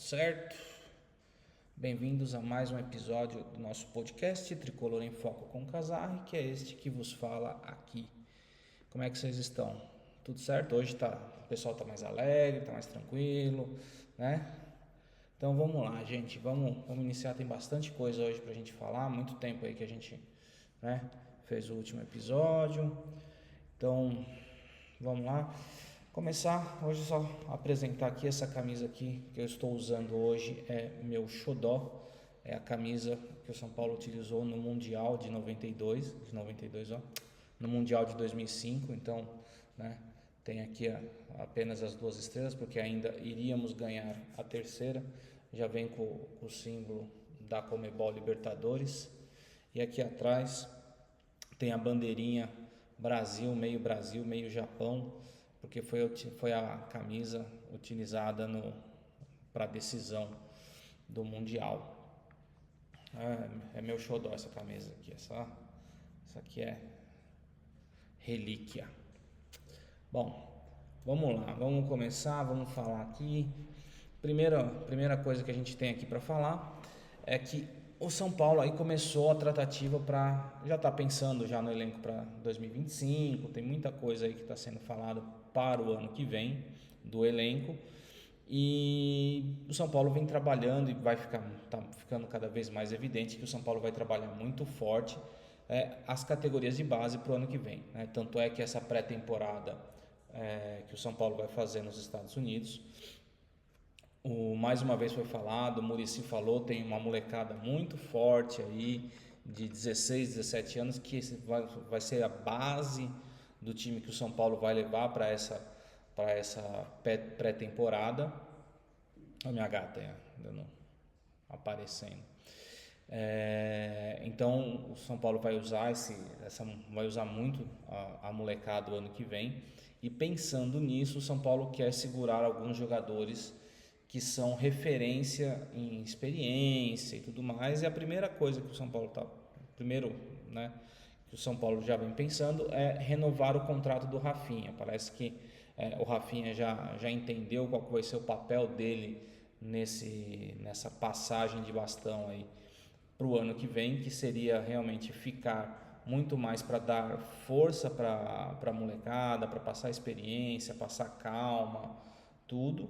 certo? Bem-vindos a mais um episódio do nosso podcast Tricolor em Foco com Casarri, que é este que vos fala aqui. Como é que vocês estão? Tudo certo? Hoje o pessoal tá mais alegre, tá mais tranquilo, né? Então vamos lá, gente, vamos iniciar. Tem bastante coisa hoje pra gente falar, muito tempo aí que a gente, né, fez o último episódio. Então vamos lá. Começar hoje só apresentar aqui essa camisa aqui que eu estou usando hoje, é meu xodó, é a camisa que o São Paulo utilizou no Mundial de 92, ó, no Mundial de 2005. Então, né, tem aqui apenas as 2 estrelas, porque ainda iríamos ganhar a terceira. Já vem com o símbolo da Conmebol Libertadores, e aqui atrás tem a bandeirinha Brasil, meio Japão, porque foi a camisa utilizada para a decisão do Mundial. É meu xodó essa camisa aqui, essa aqui é relíquia. Bom, vamos lá, vamos começar, vamos falar aqui. Primeira coisa que a gente tem aqui para falar é que o São Paulo aí começou a tratativa já está pensando já no elenco para 2025, tem muita coisa aí que está sendo falada para o ano que vem do elenco, e o São Paulo vem trabalhando e tá ficando cada vez mais evidente que o São Paulo vai trabalhar muito forte as categorias de base para o ano que vem, né? Tanto é que essa pré-temporada que o São Paulo vai fazer nos Estados Unidos, mais uma vez foi falado, o Muricy falou, tem uma molecada muito forte aí de 16, 17 anos que vai ser a base do time que o São Paulo vai levar para essa pré-temporada. A minha gata ainda aparecendo. Então o São Paulo vai usar muito a molecada o ano que vem, e pensando nisso, o São Paulo quer segurar alguns jogadores que são referência em experiência e tudo mais. E a primeira coisa que o São Paulo que o São Paulo já vem pensando é renovar o contrato do Rafinha. Parece que o Rafinha já entendeu qual vai ser o papel dele nessa passagem de bastão aí para o ano que vem, que seria realmente ficar muito mais para dar força para a molecada, para passar experiência, passar calma, tudo.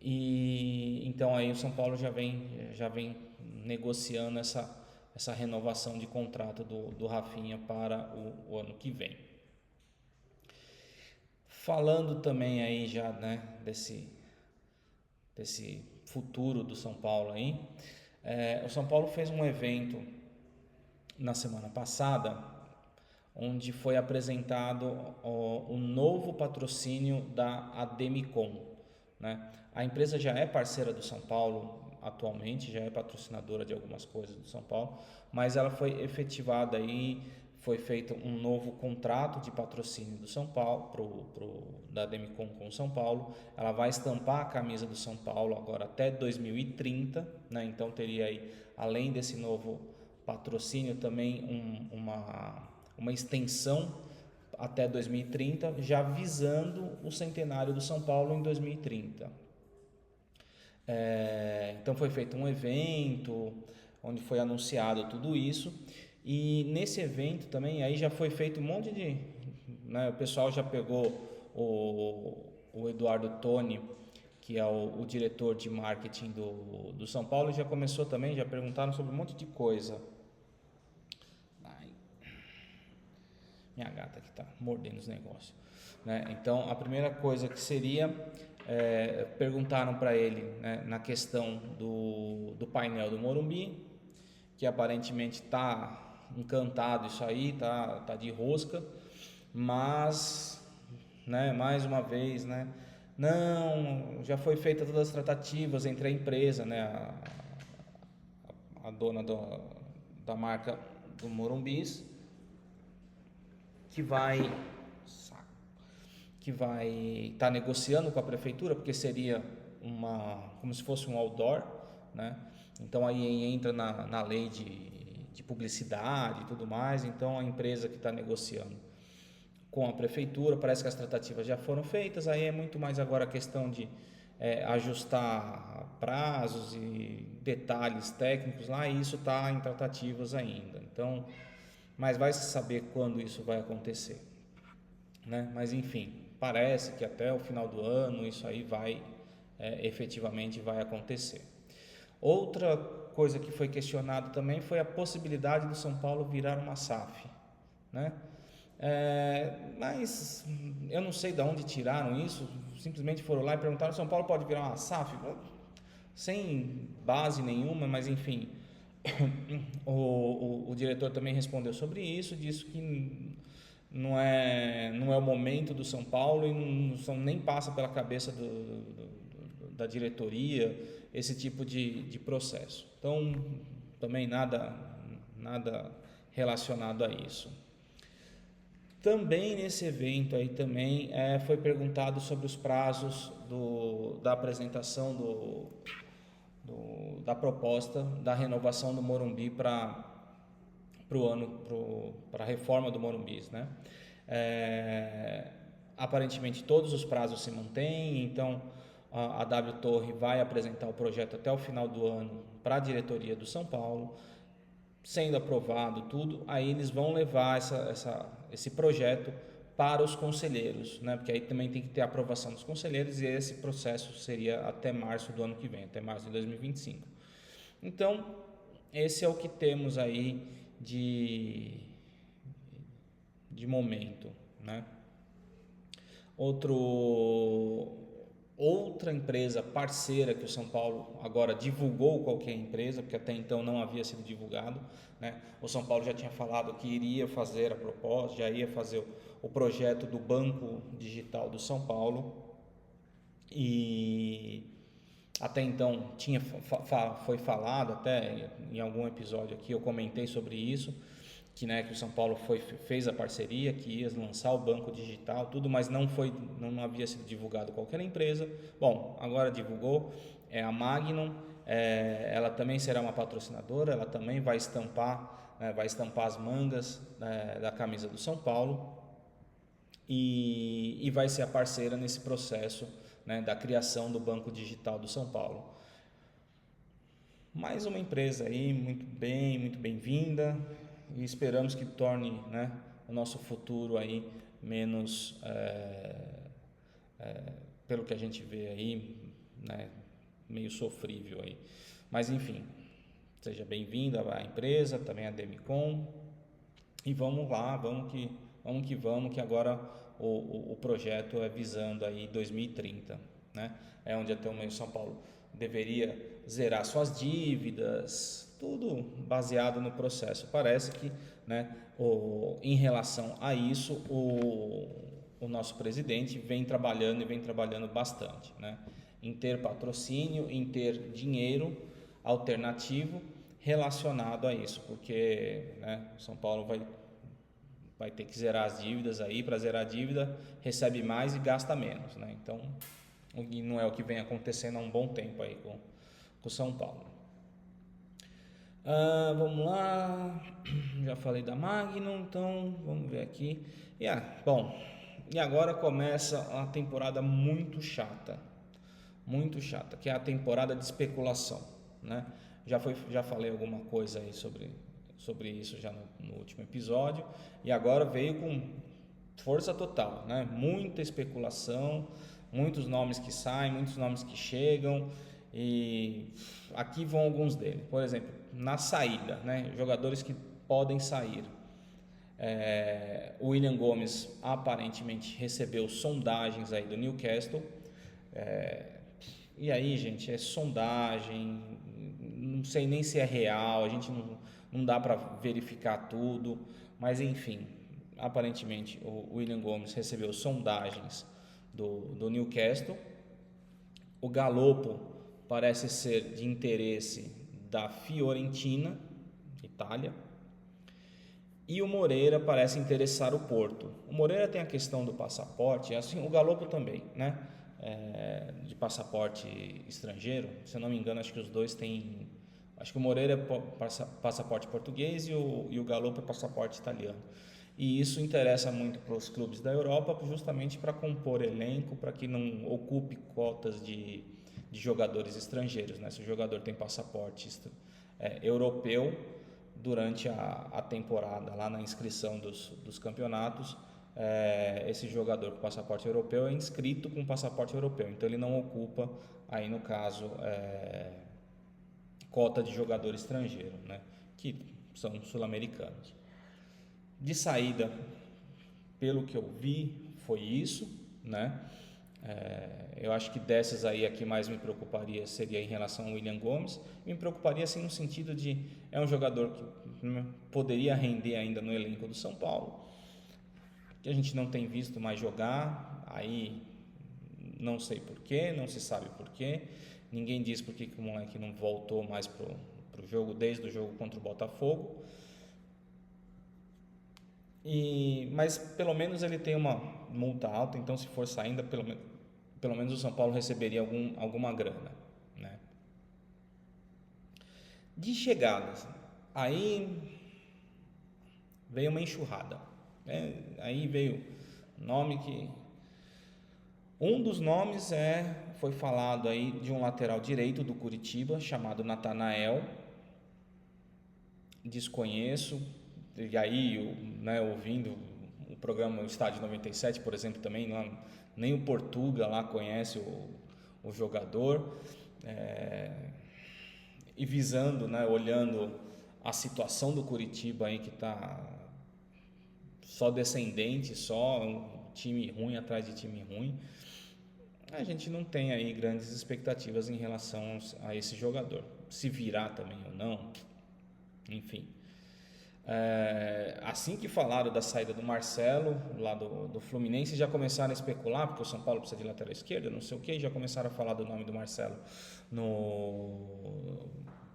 E então aí o São Paulo já vem negociando essa renovação de contrato do Rafinha para o ano que vem. Falando também aí já, né, desse futuro do São Paulo aí, o São Paulo fez um evento na semana passada, onde foi apresentado o novo patrocínio da Ademicon, né? A empresa já é parceira do São Paulo atualmente, já é patrocinadora de algumas coisas do São Paulo, mas ela foi efetivada aí, foi feito um novo contrato de patrocínio do São Paulo, da Ademicon com o São Paulo. Ela vai estampar a camisa do São Paulo agora até 2030, né? Então teria aí, além desse novo patrocínio, também uma extensão até 2030, já visando o centenário do São Paulo em 2030. Então foi feito um evento onde foi anunciado tudo isso, e nesse evento também aí já foi feito um monte de, né, o pessoal já pegou o Eduardo Toni, que é o diretor de marketing do São Paulo, e já começou também, já perguntaram sobre um monte de coisa. Minha gata aqui tá mordendo os negócios, né? Então a primeira coisa que seria, perguntaram para ele, né, na questão do painel do Morumbi, que aparentemente tá encantado, isso aí tá de rosca, mas, né, mais uma vez, né, não, já foi feita todas as tratativas entre a empresa, né, a dona da marca do Morumbis, que vai estar negociando com a prefeitura, porque seria como se fosse um outdoor, né? Então aí entra na lei de publicidade e tudo mais. Então a empresa que está negociando com a prefeitura, parece que as tratativas já foram feitas, aí é muito mais agora a questão de ajustar prazos e detalhes técnicos lá, e isso está em tratativas ainda. Então, mas vai se saber quando isso vai acontecer, né? Mas enfim, parece que até o final do ano isso aí vai efetivamente vai acontecer. Outra coisa que foi questionada também foi a possibilidade do São Paulo virar uma SAF, né? Mas eu não sei de onde tiraram isso, simplesmente foram lá e perguntaram: São Paulo pode virar uma SAF? Sem base nenhuma, mas enfim, o diretor também respondeu sobre isso, disse que não é o momento do São Paulo e nem passa pela cabeça da diretoria esse tipo de processo. Então, também nada relacionado a isso. Também nesse evento aí também foi perguntado sobre os prazos da apresentação da proposta da renovação do Morumbi para a reforma do Morumbi, né? Aparentemente todos os prazos se mantêm, então a W Torre vai apresentar o projeto até o final do ano para a diretoria do São Paulo. Sendo aprovado tudo, aí eles vão levar esse projeto para os conselheiros, né? Porque aí também tem que ter a aprovação dos conselheiros, e esse processo seria até março do ano que vem, até março de 2025. Então, esse é o que temos aí de momento, né? Outra empresa parceira que o São Paulo agora divulgou, qualquer empresa, porque até então não havia sido divulgado, né? O São Paulo já tinha falado que iria fazer a proposta, já ia fazer o projeto do Banco Digital do São Paulo, e até então foi falado, até em algum episódio aqui eu comentei sobre isso, que o São Paulo fez a parceria, que ia lançar o banco digital, tudo, mas não havia sido divulgado qualquer empresa. Bom, agora divulgou, é a Magnum, ela também será uma patrocinadora, ela também vai estampar as mangas da camisa do São Paulo, e vai ser a parceira nesse processo, né, da criação do banco digital do São Paulo. Mais uma empresa aí muito bem-vinda, e esperamos que torne, né, o nosso futuro aí menos, pelo que a gente vê aí, né, meio sofrível aí. Mas enfim, seja bem-vinda a empresa, também a Demicon, e vamos lá, vamos que agora o projeto é visando aí 2030, né? É onde até o meio São Paulo deveria zerar suas dívidas, tudo baseado no processo. Parece que, né, em relação a isso, o nosso presidente vem trabalhando bastante, né, em ter patrocínio, em ter dinheiro alternativo relacionado a isso, porque, né, São Paulo vai ter que zerar as dívidas aí. Para zerar a dívida, recebe mais e gasta menos, né? Então, não é o que vem acontecendo há um bom tempo aí com São Paulo. Vamos lá, já falei da Magnum, então vamos ver aqui. E agora começa uma temporada muito chata, que é a temporada de especulação, né? Já falei alguma coisa aí sobre isso já no último episódio, e agora veio com força total, né? Muita especulação, muitos nomes que saem, muitos nomes que chegam, e aqui vão alguns deles. Por exemplo, na saída, né? Jogadores que podem sair. O William Gomes aparentemente recebeu sondagens aí do Newcastle. E aí, gente, é sondagem, não sei nem se é real, a gente não dá para verificar tudo, mas enfim, aparentemente o William Gomes recebeu sondagens do Newcastle. O Galopo parece ser de interesse da Fiorentina, Itália, e o Moreira parece interessar o Porto. O Moreira tem a questão do passaporte, assim, o Galopo também, né? De passaporte estrangeiro, se eu não me engano, acho que os dois têm. Acho que o Moreira é passaporte português e o Galopo é passaporte italiano. E isso interessa muito para os clubes da Europa, justamente para compor elenco, para que não ocupe cotas de de jogadores estrangeiros, né? Se o jogador tem passaporte europeu, durante a temporada, lá na inscrição dos campeonatos, esse jogador com passaporte europeu é inscrito com passaporte europeu, então ele não ocupa, aí no caso, cota de jogador estrangeiro, né? Que são sul-americanos. De saída, pelo que eu vi, foi isso, né? Eu acho que dessas aí a que mais me preocuparia seria em relação ao William Gomes. Me preocuparia assim no sentido de é um jogador que poderia render ainda no elenco do São Paulo, que a gente não tem visto mais jogar, aí não sei porquê, não se sabe porquê, ninguém diz porque que o moleque não voltou mais pro jogo desde o jogo contra o Botafogo. Mas pelo menos ele tem uma multa alta, então se for saindo, pelo menos o São Paulo receberia alguma grana, né? De chegadas, aí veio uma enxurrada, né? Aí veio nome que... Um dos nomes foi falado aí de um lateral direito do Curitiba, chamado Natanael. Desconheço, e aí, né, ouvindo o programa Estádio 97, por exemplo, também nem o Portuga lá conhece o jogador, e visando, né, olhando a situação do Curitiba aí, que está só descendente, só um time ruim atrás de time ruim, a gente não tem aí grandes expectativas em relação a esse jogador, se virá também ou não, enfim. Assim que falaram da saída do Marcelo lá do Fluminense, já começaram a especular, porque o São Paulo precisa de lateral esquerdo, não sei o que, já começaram a falar do nome do Marcelo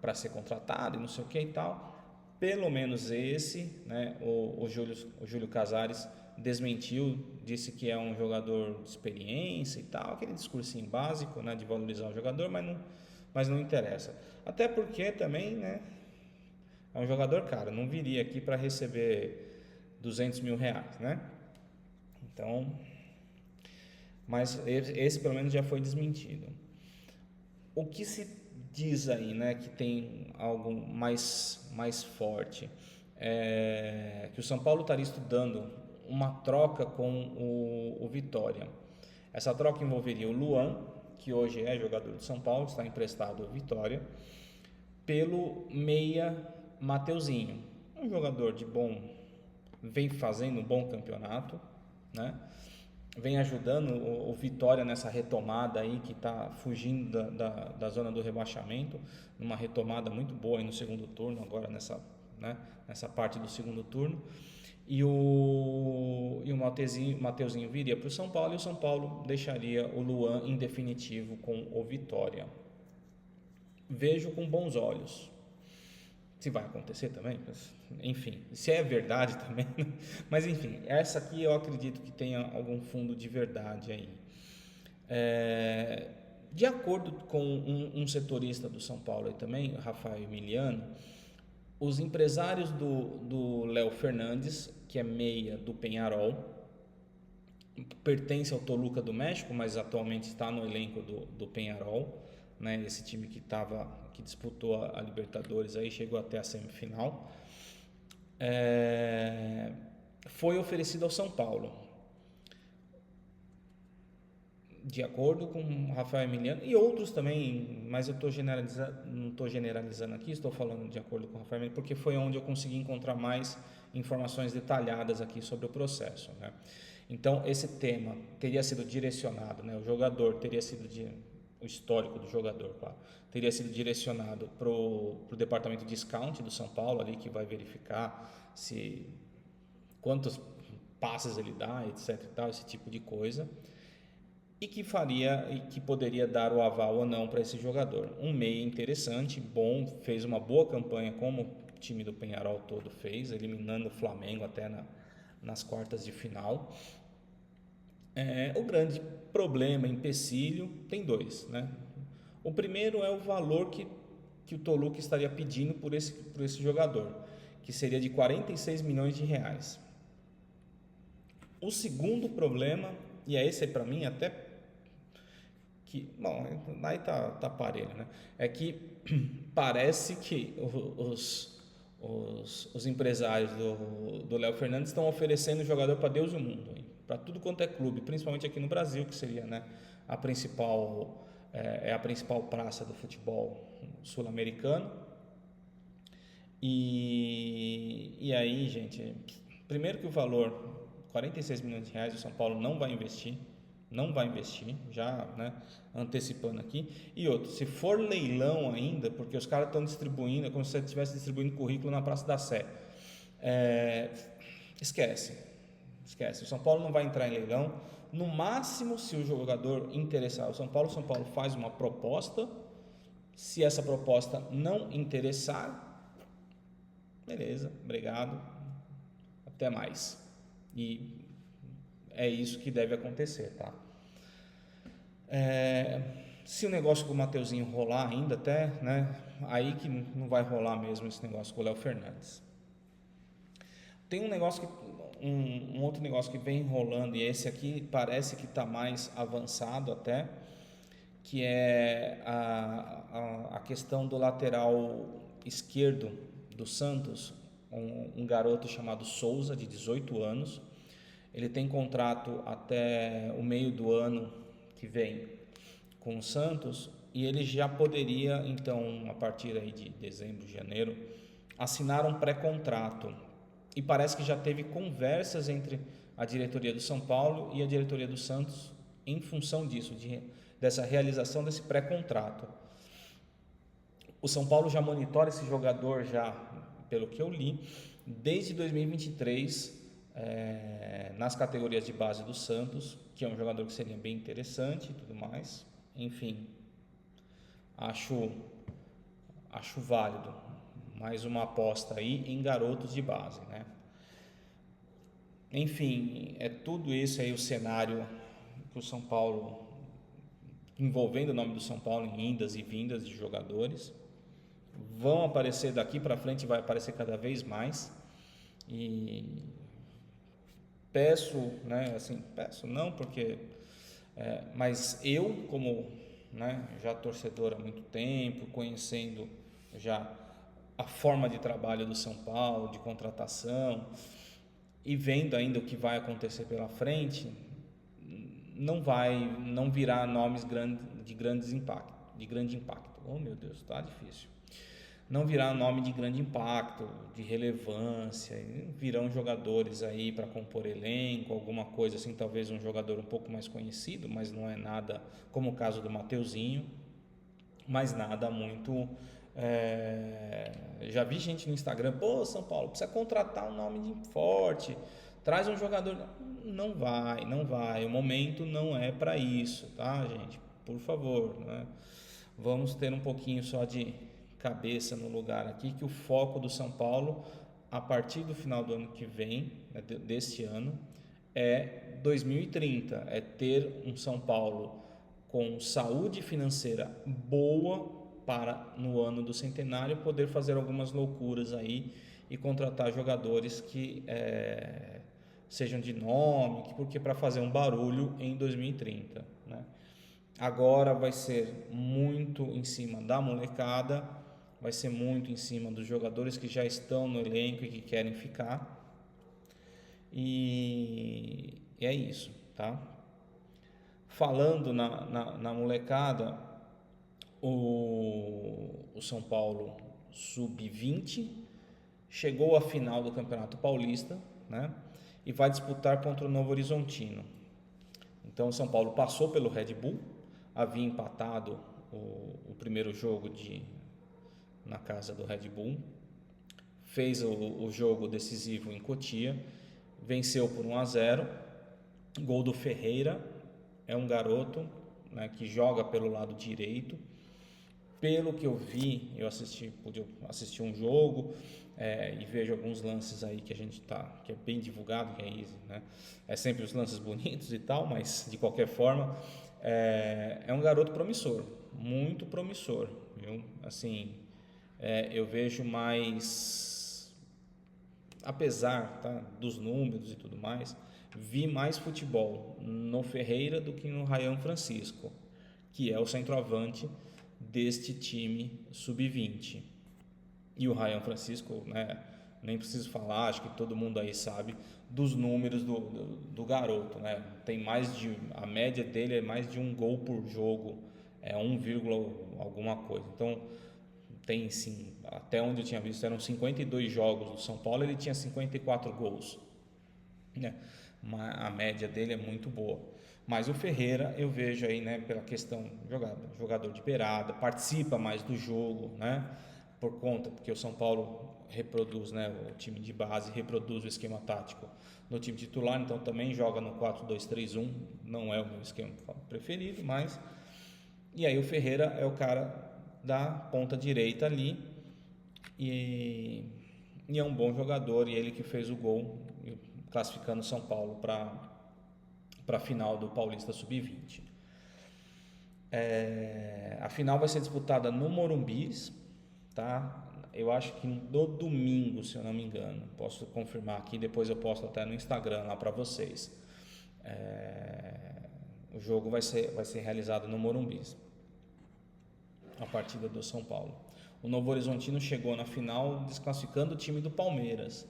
para ser contratado e não sei o que e tal. Pelo menos esse, né, o Júlio Casares desmentiu, disse que é um jogador de experiência e tal, aquele discursinho básico, né, de valorizar o jogador, mas não interessa. Até porque também, né, é um jogador caro, não viria aqui para receber 200 mil reais, né? Então, mas esse pelo menos já foi desmentido. O que se diz aí, né, que tem algo mais forte, é que o São Paulo estaria estudando uma troca com o Vitória. Essa troca envolveria o Luan, que hoje é jogador do São Paulo, está emprestado ao Vitória, pelo meia Mateuzinho, um jogador de vem fazendo um bom campeonato, né? Vem ajudando o Vitória nessa retomada aí, que está fugindo da zona do rebaixamento, numa retomada muito boa aí no segundo turno, agora nessa parte do segundo turno. E o Mateuzinho viria para o São Paulo, e o São Paulo deixaria o Luan em definitivo com o Vitória. Vejo com bons olhos. Se vai acontecer também, enfim, se é verdade também, mas enfim, essa aqui eu acredito que tenha algum fundo de verdade aí. De acordo com um setorista do São Paulo aí também, Rafael Emiliano, os empresários do Léo Fernandes, que é meia do Peñarol, pertence ao Toluca do México, mas atualmente está no elenco do Peñarol, né? Esse time que disputou a Libertadores aí, chegou até a semifinal, foi oferecido ao São Paulo, de acordo com o Rafael Emiliano e outros também, mas eu não estou generalizando aqui, estou falando de acordo com o Rafael Emiliano, porque foi onde eu consegui encontrar mais informações detalhadas aqui sobre o processo, né? Então esse tema teria sido direcionado, né? O jogador teria sido o histórico do jogador, claro, teria sido direcionado para o departamento de scout do São Paulo, ali, que vai verificar quantos passes ele dá, etc e tal, esse tipo de coisa, e que poderia dar o aval ou não para esse jogador. Um meia interessante, bom, fez uma boa campanha, como o time do Peñarol todo fez, eliminando o Flamengo até nas quartas de final. O grande problema, empecilho, tem dois, né? O primeiro é o valor que o Toluca estaria pedindo por esse jogador, que seria de 46 milhões de reais. O segundo problema, e esse para mim até bom, aí tá parelho, né? É que parece que os empresários do Léo Fernandes estão oferecendo jogador para Deus e o mundo, para tudo quanto é clube, principalmente aqui no Brasil, que seria, né, a principal praça do futebol sul-americano. E aí, gente, primeiro que o valor, 46 milhões de reais, o São Paulo não vai investir, já, né, antecipando aqui. E outro, se for leilão ainda, porque os caras estão distribuindo, é como se você estivesse distribuindo currículo na Praça da Sé, esquece, o São Paulo não vai entrar em leilão. No máximo, se o jogador interessar o São Paulo faz uma proposta. Se essa proposta não interessar, beleza, obrigado, até mais. E é isso que deve acontecer, tá? Se o negócio com o Mateuzinho rolar ainda até, né? Aí que não vai rolar mesmo esse negócio com o Léo Fernandes. Tem um outro negócio que vem rolando, e esse aqui parece que está mais avançado até, que é a questão do lateral esquerdo do Santos, um garoto chamado Souza, de 18 anos. Ele tem contrato até o meio do ano que vem com o Santos, e ele já poderia, então, a partir aí de dezembro, janeiro, assinar um pré-contrato. E parece que já teve conversas entre a diretoria do São Paulo e a diretoria do Santos em função disso, dessa realização desse pré-contrato. O São Paulo já monitora esse jogador, já, pelo que eu li, desde 2023, nas categorias de base do Santos, que é um jogador que seria bem interessante e tudo mais. Enfim, acho válido mais uma aposta aí em garotos de base, né? Enfim, é tudo isso aí o cenário que o São Paulo, envolvendo o nome do São Paulo em indas e vindas de jogadores, vão aparecer daqui para frente, vai aparecer cada vez mais. E peço, né, assim, peço não porque, mas eu como, né, já torcedor há muito tempo, conhecendo já a forma de trabalho do São Paulo, de contratação, e vendo ainda o que vai acontecer pela frente, não virá nomes de grande impacto. Oh, meu Deus, tá difícil. Não virá nome de grande impacto, de relevância. Virão jogadores aí para compor elenco, alguma coisa assim, talvez um jogador um pouco mais conhecido, mas não é nada como o caso do Mateuzinho, mas nada muito. Já vi gente no Instagram, pô, São Paulo, precisa contratar um nome forte, traz um jogador. Não vai, o momento não é para isso, tá, gente? Por favor, né? Vamos ter um pouquinho só de cabeça no lugar aqui, que o foco do São Paulo, a partir do final do ano que vem, né, deste ano, é 2030, é ter um São Paulo com saúde financeira boa para, no ano do centenário, poder fazer algumas loucuras aí e contratar jogadores que sejam de nome, porque para fazer um barulho em 2030, né? Agora vai ser muito em cima da molecada, vai ser muito em cima dos jogadores que já estão no elenco e que querem ficar. E é isso, tá? Falando na molecada, o São Paulo Sub-20 chegou à final do Campeonato Paulista, né? E vai disputar contra o Novo Horizontino. Então o São Paulo passou pelo Red Bull, havia empatado o primeiro jogo na casa do Red Bull, fez o jogo decisivo em Cotia, venceu por 1-0, gol do Ferreira, é um garoto, né, que joga pelo lado direito. Pelo que eu vi, pude assistir um jogo e vejo alguns lances aí que que é bem divulgado, que é easy, né? É sempre os lances bonitos e tal, mas de qualquer forma é um garoto promissor, muito promissor, viu? Assim, eu vejo mais, apesar, tá, dos números e tudo mais, vi mais futebol no Ferreira do que no Ryan Francisco, que é o centroavante deste time sub-20. E o Ryan Francisco, né, nem preciso falar, acho que todo mundo aí sabe dos números do garoto, né? A média dele é mais de 1 gol por jogo, é 1, alguma coisa. Então tem sim, até onde eu tinha visto, eram 52 jogos do São Paulo, ele tinha 54 gols, né? A média dele é muito boa. Mas o Ferreira, eu vejo aí, né, pela questão jogador de beirada, participa mais do jogo, né? Porque o São Paulo reproduz, né, o time de base reproduz o esquema tático no time titular, então também joga no 4-2-3-1, não é o meu esquema preferido, mas e aí o Ferreira é o cara da ponta direita ali e é um bom jogador, e ele que fez o gol classificando São Paulo para a final do Paulista Sub-20. A final vai ser disputada no Morumbi, tá? Eu acho que no domingo, se eu não me engano, posso confirmar aqui, depois eu posto até no Instagram lá para vocês. O jogo vai ser realizado no Morumbi, a partida do São Paulo. O Novo Horizontino chegou na final desclassificando o time do Palmeiras,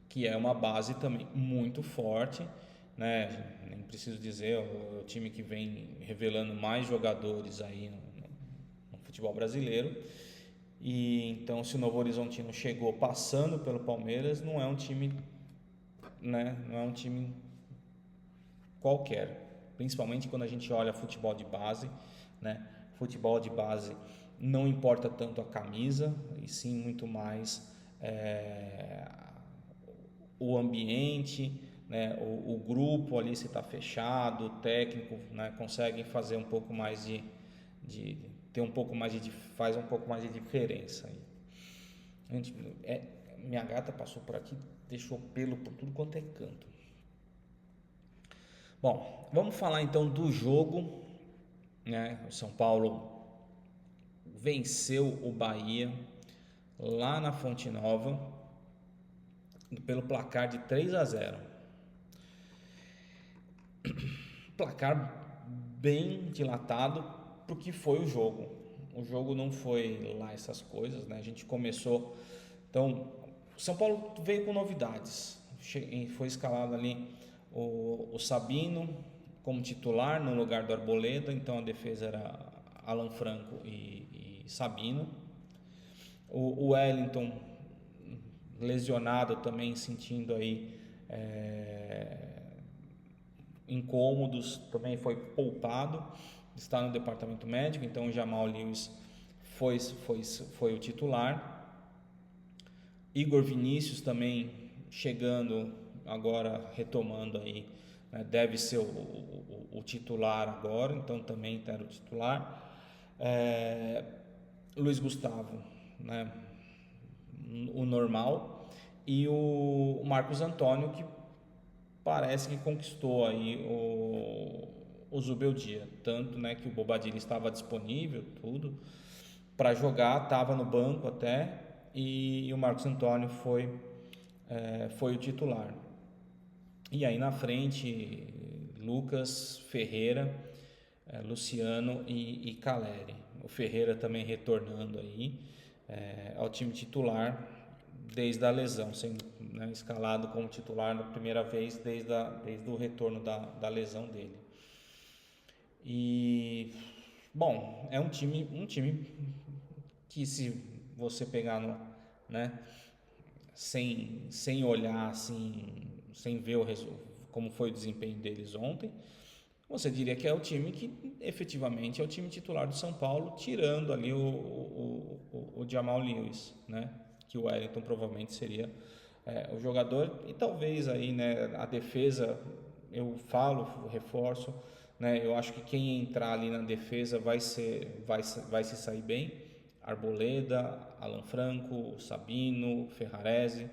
que é uma base também muito forte, né? Nem preciso dizer, o time que vem revelando mais jogadores aí no futebol brasileiro. E então, se o Novo Horizontino chegou passando pelo Palmeiras, não é um time, né? Não é um time qualquer, principalmente quando a gente olha futebol de base, né? Futebol de base não importa tanto a camisa, e sim muito mais o ambiente, né? O grupo ali, se está fechado, o técnico, né, consegue fazer um pouco mais ter um pouco mais faz um pouco mais de diferença. Minha gata passou por aqui, deixou pelo por tudo quanto é canto. Bom, vamos falar então do jogo, né? O São Paulo venceu o Bahia lá na Fonte Nova pelo placar de 3-0. Placar bem dilatado para o que foi o jogo. O jogo não foi lá essas coisas, né? A gente começou... Então, o São Paulo veio com novidades. Foi escalado ali o Sabino como titular no lugar do Arboleda. Então, a defesa era Alan Franco e Sabino. O Wellington, lesionado também, sentindo aí incômodos, também foi poupado, está no departamento médico. Então o Jamal Lewis foi o titular. Igor Vinícius também chegando agora, retomando aí, né, deve ser o titular agora, então também era o titular. Luiz Gustavo, né, o normal, e o Marcos Antônio, que parece que conquistou aí o Zubeldia, tanto, né, que o Bobadilla estava disponível, tudo para jogar, estava no banco até, e o Marcos Antônio foi o titular. E aí na frente, Lucas, Ferreira, Luciano e Caleri. O Ferreira também retornando aí ao time titular desde a lesão, sendo, né, escalado como titular na primeira vez desde o retorno da lesão dele. E bom, é um time que, se você pegar né, sem olhar assim, sem ver como foi o desempenho deles ontem, você diria que é o time que efetivamente é o time titular do São Paulo, tirando ali o Jamal Lewis, né? Que o Wellington provavelmente seria o jogador, e talvez aí, né, a defesa, eu reforço, né? Eu acho que quem entrar ali na defesa vai se sair bem. Arboleda, Alan Franco, Sabino, Ferrarese,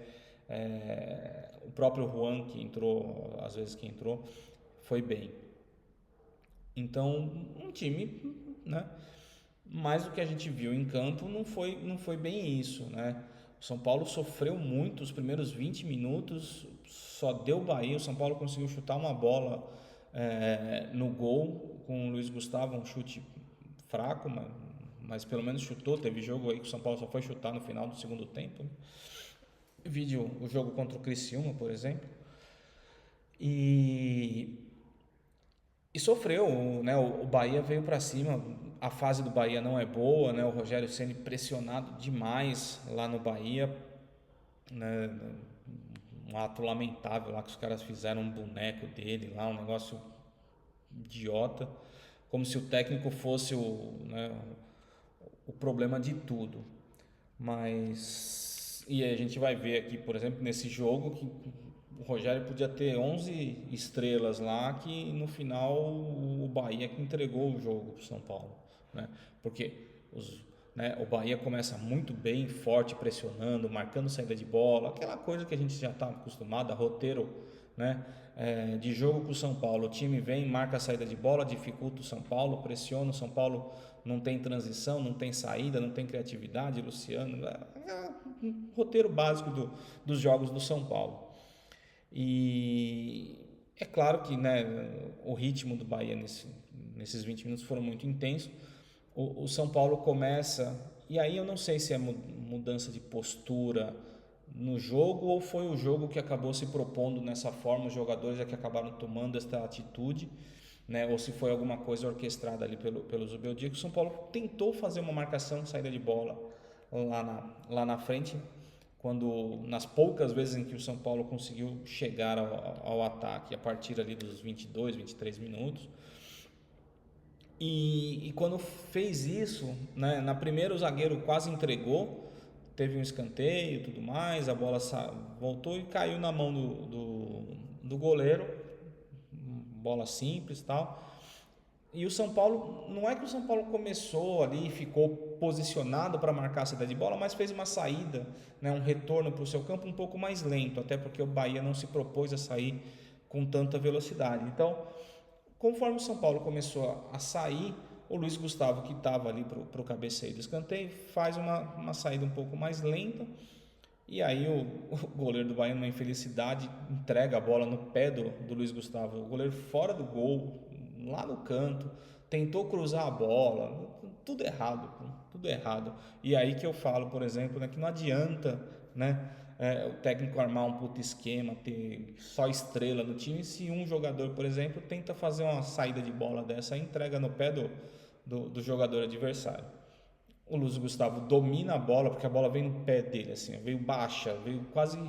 o próprio Juan, que entrou, às vezes que entrou, foi bem. Então, um time, né, mais do que a gente viu em campo, não foi bem isso, né? O São Paulo sofreu muito os primeiros 20 minutos, só deu Bahia. O São Paulo conseguiu chutar uma bola no gol com o Luiz Gustavo, um chute fraco, mas pelo menos chutou. Teve jogo aí que o São Paulo só foi chutar no final do segundo tempo, né? Vídeo o jogo contra o Criciúma, por exemplo. E sofreu, né? O Bahia veio para cima. A fase do Bahia não é boa, né? O Rogério Ceni pressionado demais lá no Bahia, né? Um ato lamentável lá que os caras fizeram um boneco dele lá, um negócio idiota, como se o técnico fosse né, o problema de tudo. Mas e a gente vai ver aqui, por exemplo, nesse jogo que o Rogério podia ter 11 estrelas lá, que no final o Bahia que entregou o jogo para o São Paulo, né? Porque né, o Bahia começa muito bem, forte, pressionando, marcando saída de bola, aquela coisa que a gente já está acostumado, a roteiro, né, de jogo com o São Paulo. O time vem, marca a saída de bola, dificulta o São Paulo, pressiona o São Paulo, não tem transição, não tem saída, não tem criatividade. Luciano, um roteiro básico dos jogos do São Paulo. E é claro que, né, o ritmo do Bahia nesses 20 minutos foram muito intensos. O São Paulo começa, e aí eu não sei se é mudança de postura no jogo ou foi o jogo que acabou se propondo nessa forma, os jogadores é que acabaram tomando esta atitude, né, ou se foi alguma coisa orquestrada ali pelo Zubeldia, que o São Paulo tentou fazer uma marcação, saída de bola lá na frente, quando nas poucas vezes em que o São Paulo conseguiu chegar ao ataque a partir ali dos 22, 23 minutos. E quando fez isso, né, na primeira o zagueiro quase entregou, teve um escanteio e tudo mais, a bola voltou e caiu na mão do goleiro, bola simples e tal. E o São Paulo, não é que o São Paulo começou ali e ficou posicionado para marcar a saída de bola, mas fez uma saída, né, um retorno para o seu campo um pouco mais lento, até porque o Bahia não se propôs a sair com tanta velocidade. Então, conforme o São Paulo começou a sair, o Luiz Gustavo, que estava ali para o cabeceio do escanteio, faz uma saída um pouco mais lenta, e aí o goleiro do Bahia, numa infelicidade, entrega a bola no pé do Luiz Gustavo, o goleiro fora do gol, lá no canto, tentou cruzar a bola, tudo errado, tudo errado. E aí que eu falo, por exemplo, né, que não adianta, né, o técnico armar um puto esquema, ter só estrela no time, se um jogador, por exemplo, tenta fazer uma saída de bola dessa e entrega no pé do jogador adversário. O Luiz Gustavo domina a bola, porque a bola vem no pé dele, assim, veio baixa, veio quase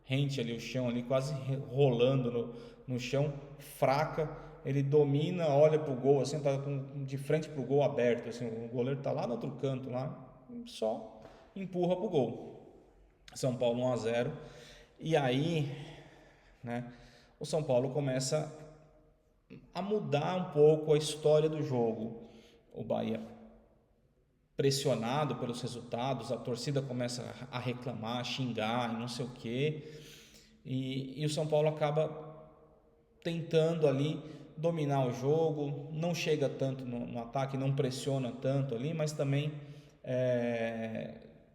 rente ali o chão, ali, quase rolando no chão, fraca. Ele domina, olha pro gol, assim, tá de frente pro gol aberto, assim, o goleiro tá lá no outro canto, lá, só empurra pro gol. São Paulo 1-0. E aí, né, o São Paulo começa a mudar um pouco a história do jogo. O Bahia pressionado pelos resultados, a torcida começa a reclamar, a xingar e não sei o quê, e o São Paulo acaba tentando ali dominar o jogo, não chega tanto no ataque, não pressiona tanto ali, mas também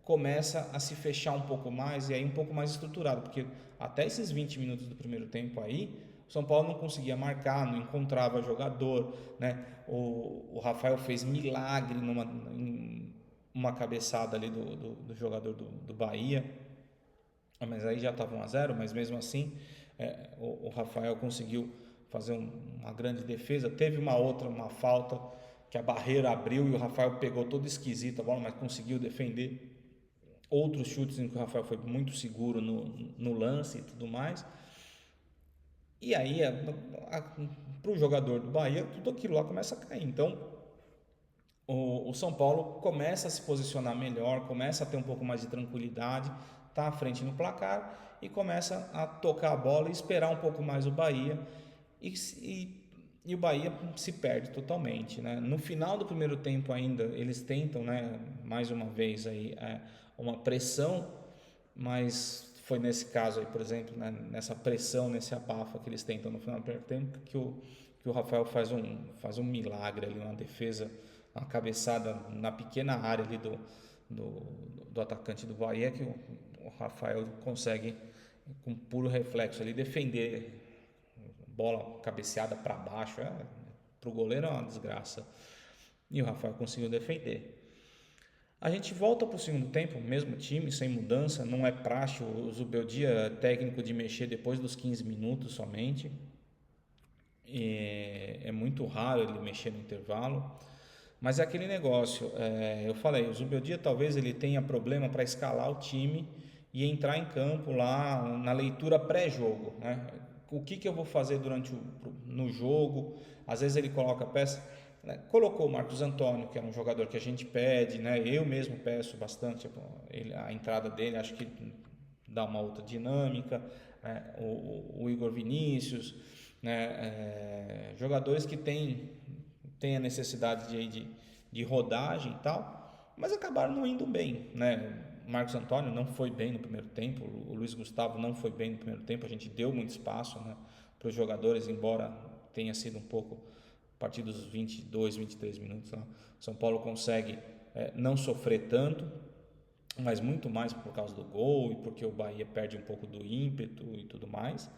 começa a se fechar um pouco mais e aí um pouco mais estruturado, porque até esses 20 minutos do primeiro tempo aí, o São Paulo não conseguia marcar, não encontrava jogador, né? O Rafael fez milagre em uma cabeçada ali do jogador do Bahia, mas aí já estava 1-0, mas mesmo assim o Rafael conseguiu fazer uma grande defesa. Teve uma falta que a barreira abriu e o Rafael pegou todo esquisito a bola, mas conseguiu defender. Outros chutes em que o Rafael foi muito seguro no lance e tudo mais. E aí, para o jogador do Bahia, tudo aquilo lá começa a cair. Então, o São Paulo começa a se posicionar melhor, começa a ter um pouco mais de tranquilidade, está à frente no placar e começa a tocar a bola e esperar um pouco mais o Bahia. E o Bahia se perde totalmente, né? No final do primeiro tempo ainda, eles tentam, né, mais uma vez aí, uma pressão, mas foi nesse caso aí, por exemplo, né, nessa pressão, nesse abafa que eles tentam no final do primeiro tempo, que o Rafael faz um milagre ali, uma defesa, uma cabeçada na pequena área ali do atacante do Bahia, que o Rafael consegue, com puro reflexo ali, defender. Bola cabeceada para baixo, para o goleiro é uma desgraça. e o Rafael conseguiu defender. A gente volta para o segundo tempo, mesmo time, sem mudança, não é praxe o Zubeldia técnico de mexer depois dos 15 minutos somente. É muito raro ele mexer no intervalo. Mas é aquele negócio, eu falei, o Zubeldia talvez ele tenha problema para escalar o time e entrar em campo lá na leitura pré-jogo, né? O que eu vou fazer no jogo? Às vezes ele coloca peça, né? Colocou o Marcos Antônio, que é um jogador que a gente pede, né? Eu mesmo peço bastante a entrada dele, acho que dá uma outra dinâmica, né? O Igor Vinícius, né? Jogadores que têm a necessidade de rodagem e tal, mas acabaram não indo bem, né? Marcos Antônio não foi bem no primeiro tempo, o Luiz Gustavo não foi bem no primeiro tempo, a gente deu muito espaço, né, para os jogadores, embora tenha sido um pouco a partir dos 22, 23 minutos, lá, São Paulo consegue não sofrer tanto, mas muito mais por causa do gol e porque o Bahia perde um pouco do ímpeto e tudo mais.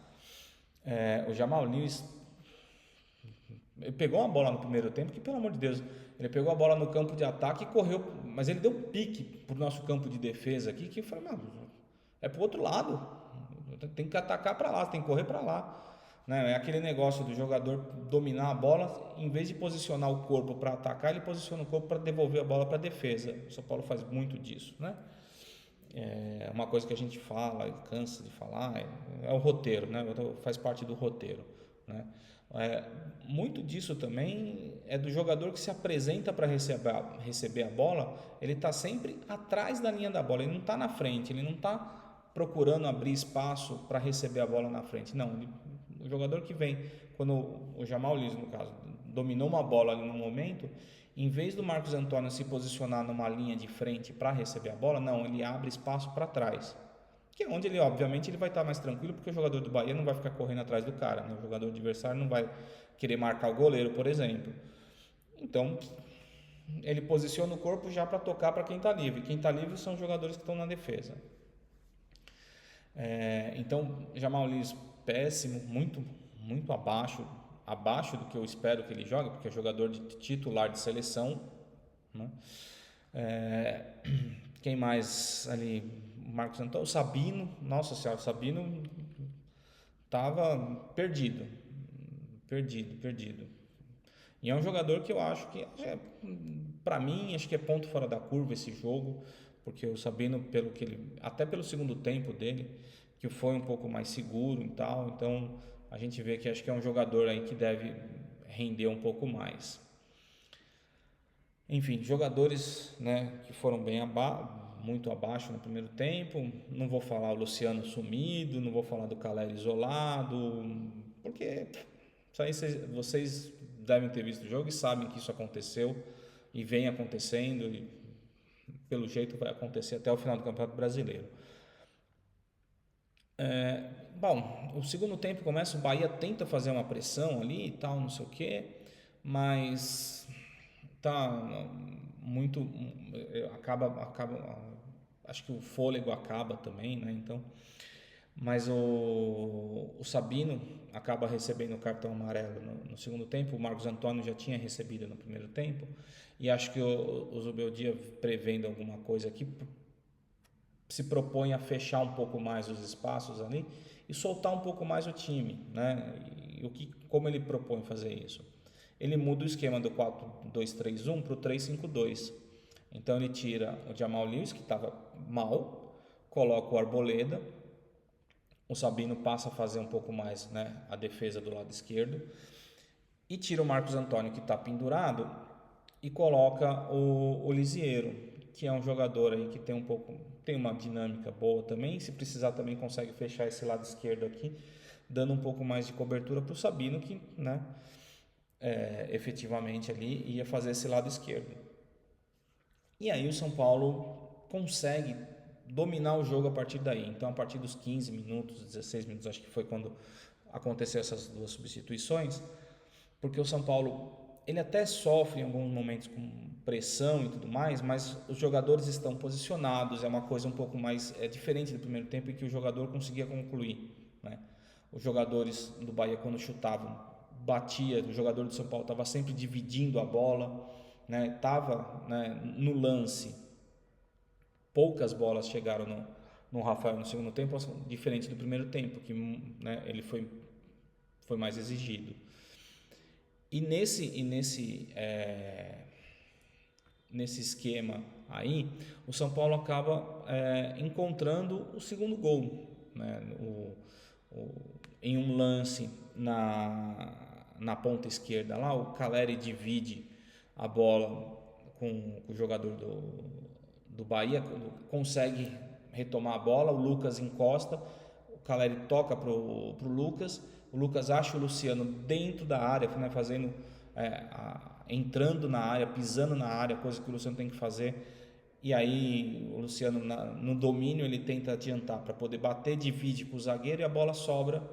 O Jamal Lewis, ele pegou uma bola no primeiro tempo que, pelo amor de Deus, ele pegou a bola no campo de ataque e correu, mas ele deu um pique pro nosso campo de defesa aqui, que eu falei, é pro outro lado, tem que atacar para lá, tem que correr para lá, né? É aquele negócio do jogador dominar a bola, em vez de posicionar o corpo para atacar, ele posiciona o corpo para devolver a bola para a defesa. O São Paulo faz muito disso, né? É uma coisa que a gente fala, cansa de falar, é o roteiro, né? Faz parte do roteiro, né? Muito disso também é do jogador que se apresenta para receber a bola, ele está sempre atrás da linha da bola, ele não está na frente, ele não está procurando abrir espaço para receber a bola na frente, não, o jogador que vem, quando o Jamal Lewis, no caso, dominou uma bola ali no momento, em vez do Marcos Antônio se posicionar numa linha de frente para receber a bola, não, ele abre espaço para trás, que é onde ele, obviamente, ele vai estar mais tranquilo, porque o jogador do Bahia não vai ficar correndo atrás do cara, né? O jogador adversário não vai querer marcar o goleiro, por exemplo. Então, ele posiciona o corpo já para tocar para quem está livre. Quem está livre são os jogadores que estão na defesa. Então, Jamal Lewis, péssimo, muito, muito abaixo do que eu espero que ele jogue, porque é jogador de titular de seleção, né? Quem mais ali? Marcos Antônio, o Sabino, nossa senhora, o Sabino estava perdido. E é um jogador que eu acho que, para mim, acho que é ponto fora da curva esse jogo, porque o Sabino, até pelo segundo tempo dele, que foi um pouco mais seguro e tal, então a gente vê que acho que é um jogador aí que deve render um pouco mais. Enfim, jogadores, né, que foram muito abaixo no primeiro tempo. Não vou falar o Luciano sumido, não vou falar do Caleri isolado, porque isso aí vocês devem ter visto o jogo e sabem que isso aconteceu e vem acontecendo e pelo jeito vai acontecer até o final do Campeonato Brasileiro. Bom, o segundo tempo começa, o Bahia tenta fazer uma pressão ali e tal, não sei o que, mas tá muito, acaba, acho que o fôlego acaba também, né? Então, mas o Sabino acaba recebendo o cartão amarelo no segundo tempo. O Marcos Antônio já tinha recebido no primeiro tempo, e acho que o Zubeldia, prevendo alguma coisa aqui, se propõe a fechar um pouco mais os espaços ali e soltar um pouco mais o time, né? Como ele propõe fazer isso? Ele muda o esquema do 4-2-3-1 para o 3-5-2. Então ele tira o Jamal Lewis, que estava mal, coloca o Arboleda, o Sabino passa a fazer um pouco mais, né, a defesa do lado esquerdo, e tira o Marcos Antônio, que está pendurado, e coloca o Lisiero, que é um jogador aí que tem uma dinâmica boa também, se precisar também consegue fechar esse lado esquerdo aqui, dando um pouco mais de cobertura para o Sabino, que, né, efetivamente ali ia fazer esse lado esquerdo. E aí o São Paulo consegue dominar o jogo a partir daí. Então, a partir dos 15 minutos, 16 minutos, acho que foi quando aconteceu essas duas substituições, porque o São Paulo, ele até sofre em alguns momentos com pressão e tudo mais, mas os jogadores estão posicionados, é uma coisa um pouco mais diferente do primeiro tempo, em que o jogador conseguia concluir, né? Os jogadores do Bahia, quando chutavam, batia, o jogador do São Paulo estava sempre dividindo a bola, né, tava, né, no lance, poucas bolas chegaram no Rafael no segundo tempo, diferente do primeiro tempo, que, né, ele foi mais exigido. E nesse esquema aí, o São Paulo acaba encontrando o segundo gol, né? Em um lance na ponta esquerda lá, o Caleri divide a bola com o jogador do Bahia, consegue retomar a bola, o Lucas encosta, o Caleri toca pro Lucas, o Lucas acha o Luciano dentro da área, né, fazendo entrando na área, pisando na área, coisa que o Luciano tem que fazer. E aí o Luciano no domínio ele tenta adiantar para poder bater, divide com o zagueiro e a bola sobra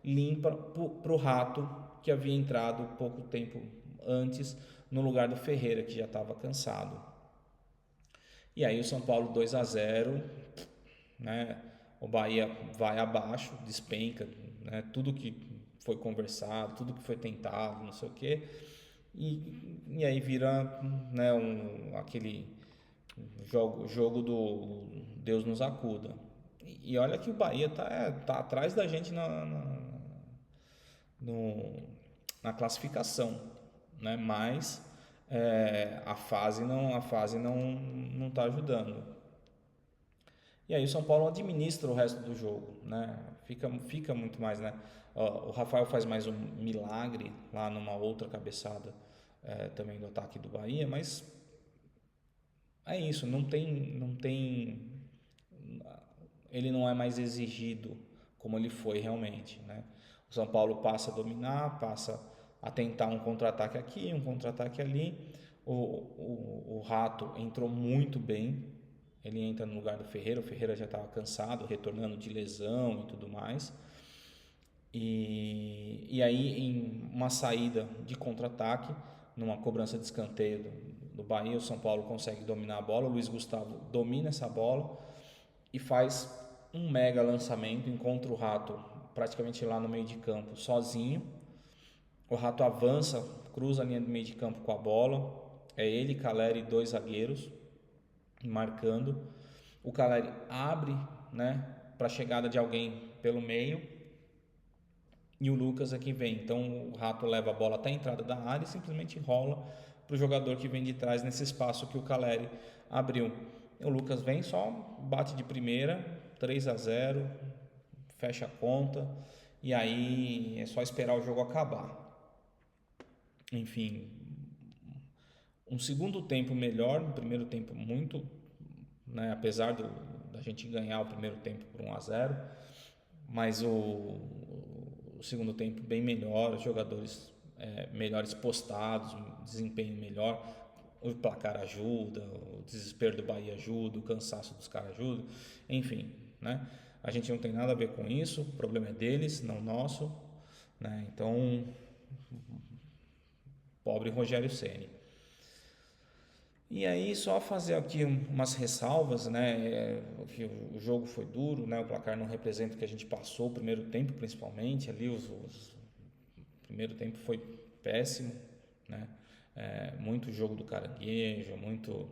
limpa para o Rato, que havia entrado pouco tempo antes no lugar do Ferreira, que já estava cansado. E aí o São Paulo 2-0, né? O Bahia vai abaixo, despenca, né? Tudo que foi conversado, tudo que foi tentado, não sei o quê. E aí vira, né, aquele jogo do Deus nos acuda. E olha que o Bahia tá atrás da gente na classificação, né? Mas a fase não está ajudando. E aí o São Paulo administra o resto do jogo, né? Fica muito mais, né? O Rafael faz mais um milagre lá numa outra cabeçada também do ataque do Bahia, mas é isso, não tem, ele não é mais exigido como ele foi realmente, né? O São Paulo passa a dominar, passa a tentar um contra-ataque aqui, um contra-ataque ali. O Rato entrou muito bem, ele entra no lugar do Ferreira, o Ferreira já estava cansado, retornando de lesão e tudo mais. E aí em uma saída de contra-ataque, numa cobrança de escanteio do Bahia, o São Paulo consegue dominar a bola, o Luiz Gustavo domina essa bola e faz um mega lançamento, encontra o Rato praticamente lá no meio de campo sozinho. O Rato avança, cruza a linha do meio de campo com a bola, é ele, Caleri e dois zagueiros marcando. O Caleri abre, né, para a chegada de alguém pelo meio e o Lucas é quem vem. Então o Rato leva a bola até a entrada da área e simplesmente rola para o jogador que vem de trás nesse espaço que o Caleri abriu. O Lucas vem, só bate de primeira, 3-0, fecha a conta e aí é só esperar o jogo acabar. Enfim, um segundo tempo melhor, um primeiro tempo muito, né, apesar da gente ganhar o primeiro tempo por 1-0, mas o segundo tempo bem melhor, os jogadores melhores postados, desempenho melhor, o placar ajuda, o desespero do Bahia ajuda, o cansaço dos caras ajuda, enfim, né? A gente não tem nada a ver com isso, o problema é deles, não nosso, né? Então, pobre Rogério Ceni. E aí só fazer aqui umas ressalvas, né? Que o jogo foi duro, né? O placar não representa o que a gente passou, o primeiro tempo principalmente, ali o primeiro tempo foi péssimo, né? Muito jogo do caranguejo, muito.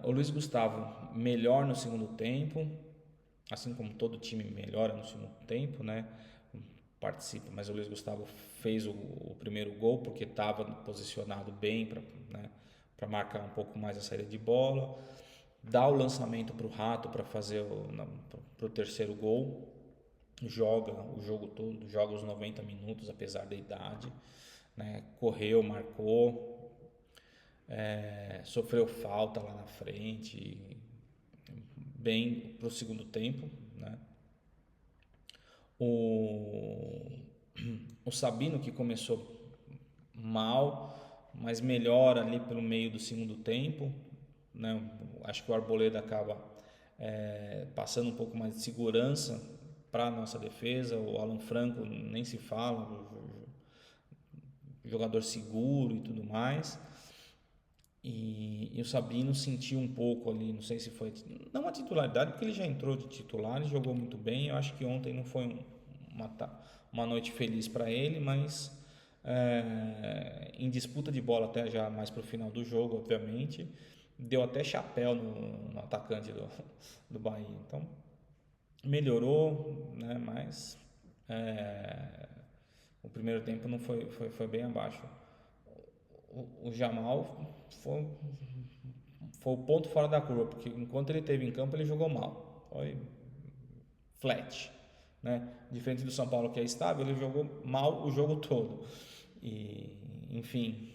O Luiz Gustavo melhor no segundo tempo, assim como todo time melhora no segundo tempo, né? Participa, mas o Luiz Gustavo fez o primeiro gol porque estava posicionado bem para, né, para marcar um pouco mais a saída de bola, dá o lançamento para o Rato para fazer para o terceiro gol, joga o jogo todo, joga os 90 minutos apesar da idade, né, correu, marcou, sofreu falta lá na frente, bem para o segundo tempo, né? O Sabino, que começou mal, mas melhora ali pelo meio do segundo tempo, né? Acho que o Arboleda acaba passando um pouco mais de segurança para a nossa defesa. O Alan Franco nem se fala, jogador seguro e tudo mais. E o Sabino sentiu um pouco ali, não sei se foi, não a titularidade, porque ele já entrou de titular e jogou muito bem. Eu acho que ontem não foi uma noite feliz para ele, mas em disputa de bola até já mais para o final do jogo, obviamente. Deu até chapéu no atacante do Bahia. Então, melhorou, né? Mas o primeiro tempo não foi bem abaixo. O Jamal foi o ponto fora da curva, porque enquanto ele esteve em campo, ele jogou mal. Foi flat, né? Diferente do São Paulo, que é estável, ele jogou mal o jogo todo. E, enfim,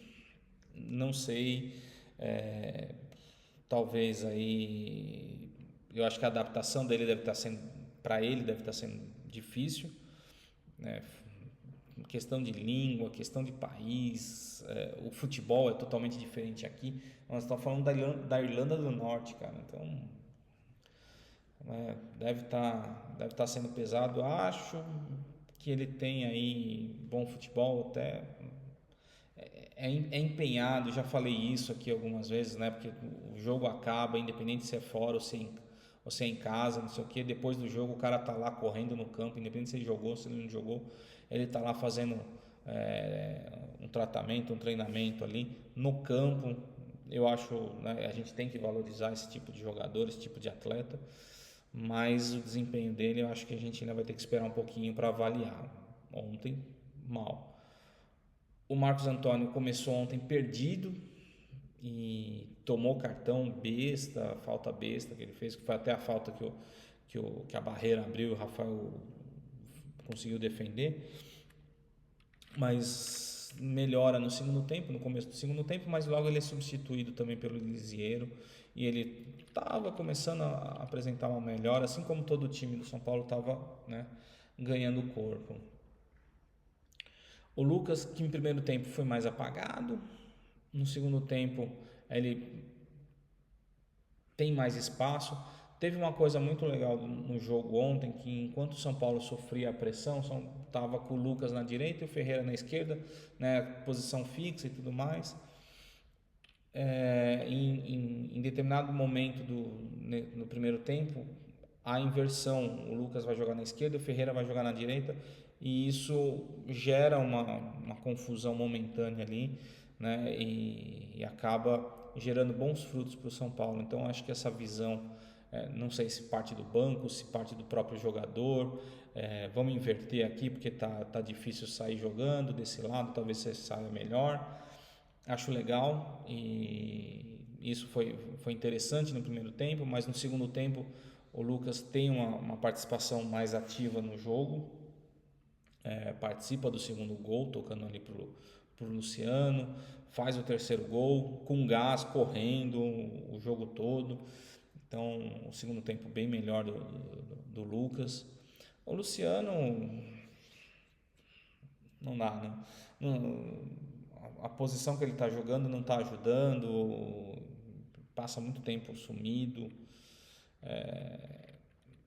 não sei, talvez aí, eu acho que a adaptação dele deve estar sendo, para ele deve estar sendo difícil, né? Questão de língua, questão de país, o futebol é totalmente diferente aqui. Nós estamos falando da Irlanda do Norte, cara, então deve estar sendo pesado. Acho que ele tem aí bom futebol, até é empenhado. Já falei isso aqui algumas vezes, né? Porque o jogo acaba, independente se é fora ou se é em casa, não sei o que. Depois do jogo, o cara tá lá correndo no campo, independente se ele jogou, se ele não jogou, ele tá lá fazendo um tratamento, um treinamento ali no campo. Eu acho, né, a gente tem que valorizar esse tipo de jogador, esse tipo de atleta, mas o desempenho dele eu acho que a gente ainda vai ter que esperar um pouquinho para avaliar. Ontem, mal. O Marcos Antônio começou ontem perdido e tomou cartão besta, falta besta que ele fez, que foi até a falta que a barreira abriu e o Rafael conseguiu defender. Mas melhora no segundo tempo, no começo do segundo tempo, mas logo ele é substituído também pelo Lisiero e ele estava começando a apresentar uma melhora, assim como todo o time do São Paulo estava, né, ganhando corpo. O Lucas, que em primeiro tempo foi mais apagado, no segundo tempo ele tem mais espaço. Teve uma coisa muito legal no jogo ontem, que enquanto o São Paulo sofria a pressão, estava com o Lucas na direita e o Ferreira na esquerda, né, posição fixa e tudo mais. Em determinado momento no primeiro tempo, a inversão, o Lucas vai jogar na esquerda, o Ferreira vai jogar na direita, e isso gera uma confusão momentânea ali, né, e acaba gerando bons frutos para o São Paulo. Então acho que essa visão, não sei se parte do banco, se parte do próprio jogador, vamos inverter aqui porque tá difícil sair jogando desse lado, talvez você saia melhor. Acho legal e isso foi interessante no primeiro tempo, mas no segundo tempo o Lucas tem uma participação mais ativa no jogo, participa do segundo gol, tocando ali pro Luciano, faz o terceiro gol com gás, correndo o jogo todo. Então, o segundo tempo bem melhor do Lucas. O Luciano não dá, né? A posição que ele está jogando não está ajudando, passa muito tempo sumido.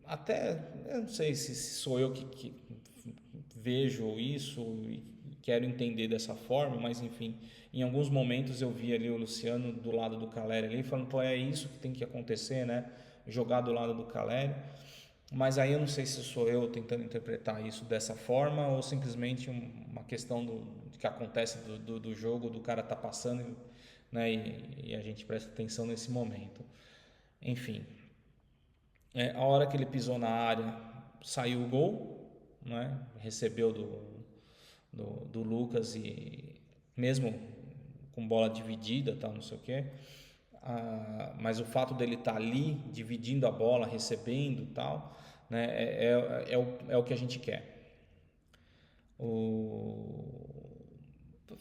Até, eu não sei se sou eu que vejo isso e quero entender dessa forma, mas enfim, em alguns momentos eu vi ali o Luciano do lado do Caleri ali, falando, pô, é isso que tem que acontecer, né? Jogar do lado do Caleri. Mas aí eu não sei se sou eu tentando interpretar isso dessa forma ou simplesmente uma questão do que acontece do jogo, do cara tá passando, né, e a gente presta atenção nesse momento. Enfim, a hora que ele pisou na área, saiu o gol, né, recebeu do Lucas e mesmo com bola dividida, tal, não sei o quê. Mas o fato dele estar ali dividindo a bola, recebendo, tal, né, é o que a gente quer.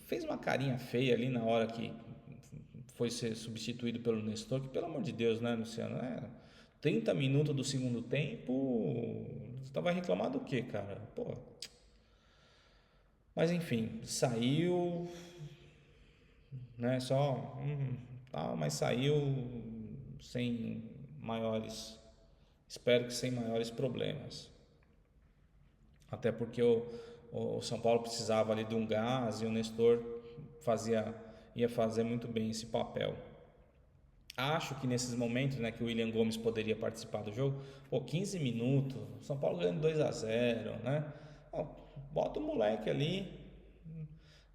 Fez uma carinha feia ali na hora que foi ser substituído pelo Nestor, que pelo amor de Deus, né, Luciano? 30 minutos do segundo tempo, você vai reclamar do quê, cara? Pô. Mas enfim, saiu, né? Mas saiu sem maiores, espero que sem maiores problemas. Até porque o São Paulo precisava ali de um gás e o Nestor ia fazer muito bem esse papel. Acho que nesses momentos, né, que o William Gomes poderia participar do jogo, 15 minutos, São Paulo ganhando 2-0, né? Bota o moleque ali,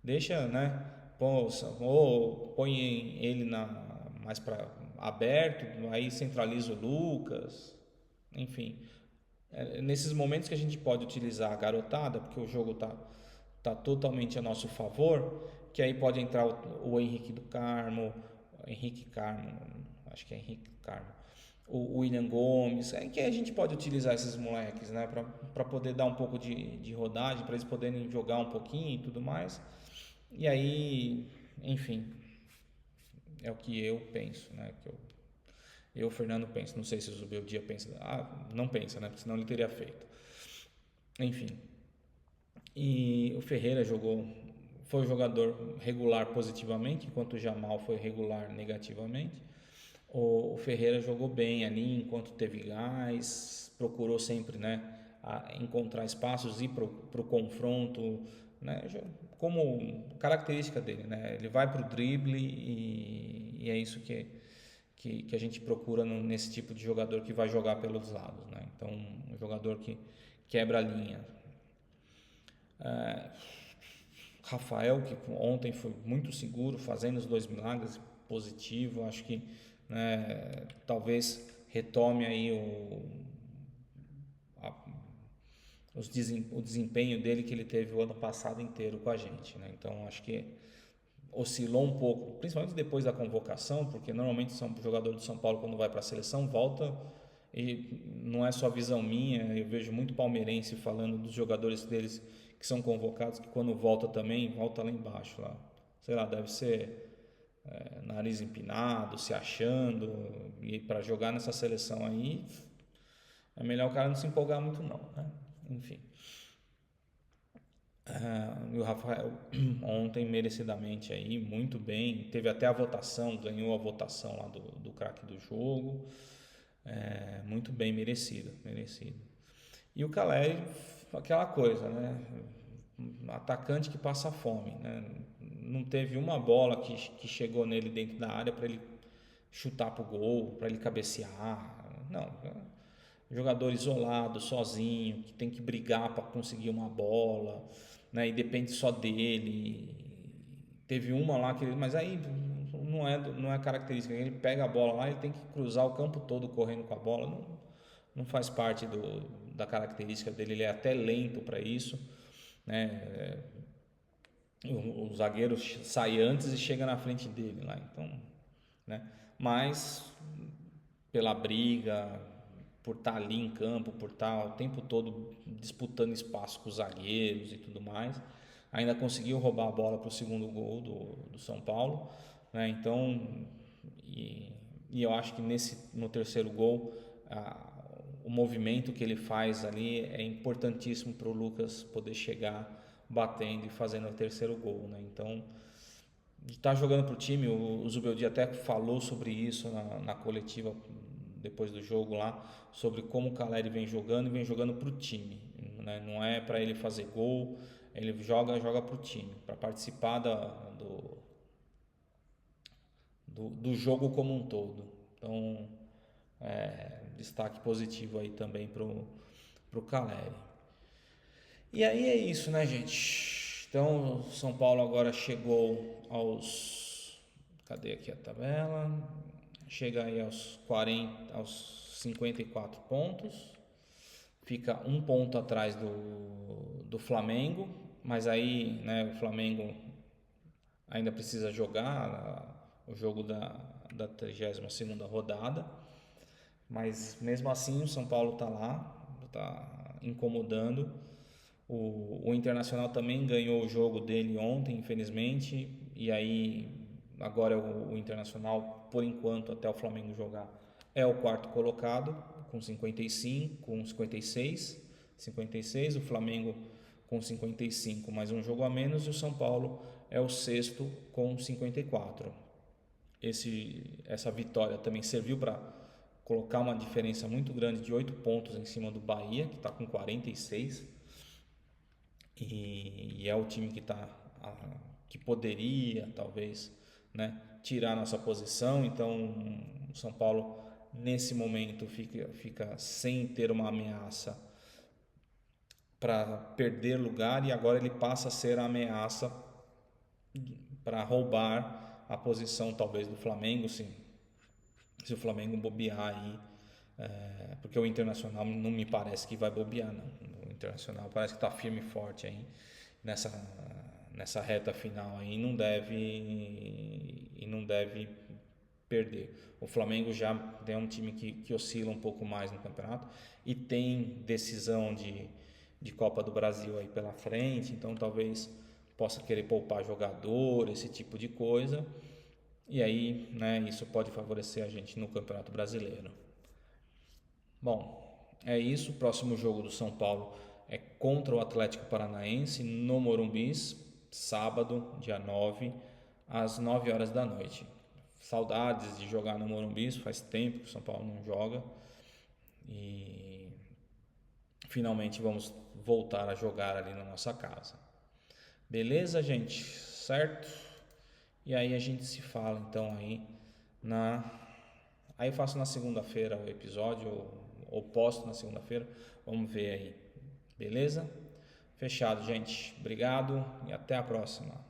deixa, né? Ou põe ele mais para aberto, aí centraliza o Lucas, enfim. Nesses momentos que a gente pode utilizar a garotada, porque o jogo tá totalmente a nosso favor, que aí pode entrar o Henrique do Carmo, Henrique Carmo, acho que é Henrique Carmo, o William Gomes, que a gente pode utilizar esses moleques, né, para poder dar um pouco de rodagem, para eles poderem jogar um pouquinho e tudo mais. E aí, enfim, é o que eu penso, né, Fernando, penso. Não sei se o Zubeldia pensa. Não pensa, né? Porque senão ele teria feito. Enfim. E o Ferreira foi um jogador regular positivamente, enquanto o Jamal foi regular negativamente. O Ferreira jogou bem ali enquanto teve gás, procurou sempre, né, encontrar espaços, ir para o confronto, né, como característica dele, né, ele vai para o drible e é isso que a gente procura nesse tipo de jogador que vai jogar pelos lados, né, então um jogador que quebra a linha. Rafael, que ontem foi muito seguro, fazendo os 2 milagres, positivo, acho que, né, talvez retome aí o desempenho dele que ele teve o ano passado inteiro com a gente, né? Então acho que oscilou um pouco, principalmente depois da convocação, porque normalmente o jogador do São Paulo, quando vai para a seleção, volta, e não é só visão minha, eu vejo muito palmeirense falando dos jogadores deles que são convocados, que quando volta também, volta lá embaixo, lá, sei lá, deve ser nariz empinado, se achando, e para jogar nessa seleção aí, é melhor o cara não se empolgar muito não, né? Enfim. E o Rafael ontem merecidamente aí, muito bem, teve até a votação, ganhou a votação lá do craque do jogo, muito bem, merecido. E o Caleri, aquela coisa, né, atacante que passa fome, né, não teve uma bola que chegou nele dentro da área para ele chutar pro gol, para ele cabecear, não, jogador isolado, sozinho, que tem que brigar para conseguir uma bola, né? E depende só dele. Teve uma lá que, mas aí não é característica. Ele pega a bola lá, ele tem que cruzar o campo todo correndo com a bola. Não faz parte da característica dele. Ele é até lento para isso, né? O zagueiro sai antes e chega na frente dele lá, então, né? Mas pela briga, por estar ali em campo, por estar o tempo todo disputando espaço com os zagueiros e tudo mais, ainda conseguiu roubar a bola para o segundo gol do São Paulo, né? Então, e eu acho que no terceiro gol, o movimento que ele faz ali é importantíssimo para o Lucas poder chegar batendo e fazendo o terceiro gol, né? Então, de estar jogando para o time, o Zubeldia até falou sobre isso na coletiva depois do jogo lá, sobre como o Caleri vem jogando para o time, né? Não é para ele fazer gol, ele joga para o time, para participar do jogo como um todo. Então, destaque positivo aí também pro Caleri. E aí é isso, né, gente? Então, o São Paulo agora chegou aos... Cadê aqui a tabela? Chega aí aos 54 pontos. Fica um ponto atrás do Flamengo. Mas aí, né, o Flamengo ainda precisa jogar o jogo da 32ª rodada. Mas mesmo assim o São Paulo está lá, está incomodando. O Internacional também ganhou o jogo dele ontem, infelizmente, e aí agora o Internacional, por enquanto, até o Flamengo jogar, é o quarto colocado com 55, com 56, o Flamengo com 55, mais um jogo a menos, e o São Paulo é o sexto com 54. Essa vitória também serviu para colocar uma diferença muito grande de 8 pontos em cima do Bahia, que está com 46, e é o time que poderia talvez, né, tirar nossa posição. Então o São Paulo nesse momento fica sem ter uma ameaça para perder lugar, e agora ele passa a ser a ameaça para roubar a posição talvez do Flamengo, sim. Se o Flamengo bobear aí, porque o Internacional não me parece que vai bobear, não. O Internacional parece que está firme e forte aí nessa reta final aí, e não deve perder. O Flamengo já é um time que oscila um pouco mais no campeonato e tem decisão de Copa do Brasil aí pela frente, então talvez possa querer poupar jogador, esse tipo de coisa. E aí, né, isso pode favorecer a gente no Campeonato Brasileiro. Bom, é isso. O próximo jogo do São Paulo é contra o Atlético Paranaense no Morumbi, sábado, dia 9, às 9 horas da noite. Saudades de jogar no Morumbi, faz tempo que o São Paulo não joga. E finalmente vamos voltar a jogar ali na nossa casa. Beleza, gente? Certo? E aí a gente se fala então aí Aí eu faço na segunda-feira o episódio, ou posto na segunda-feira. Vamos ver aí. Beleza? Fechado, gente. Obrigado e até a próxima.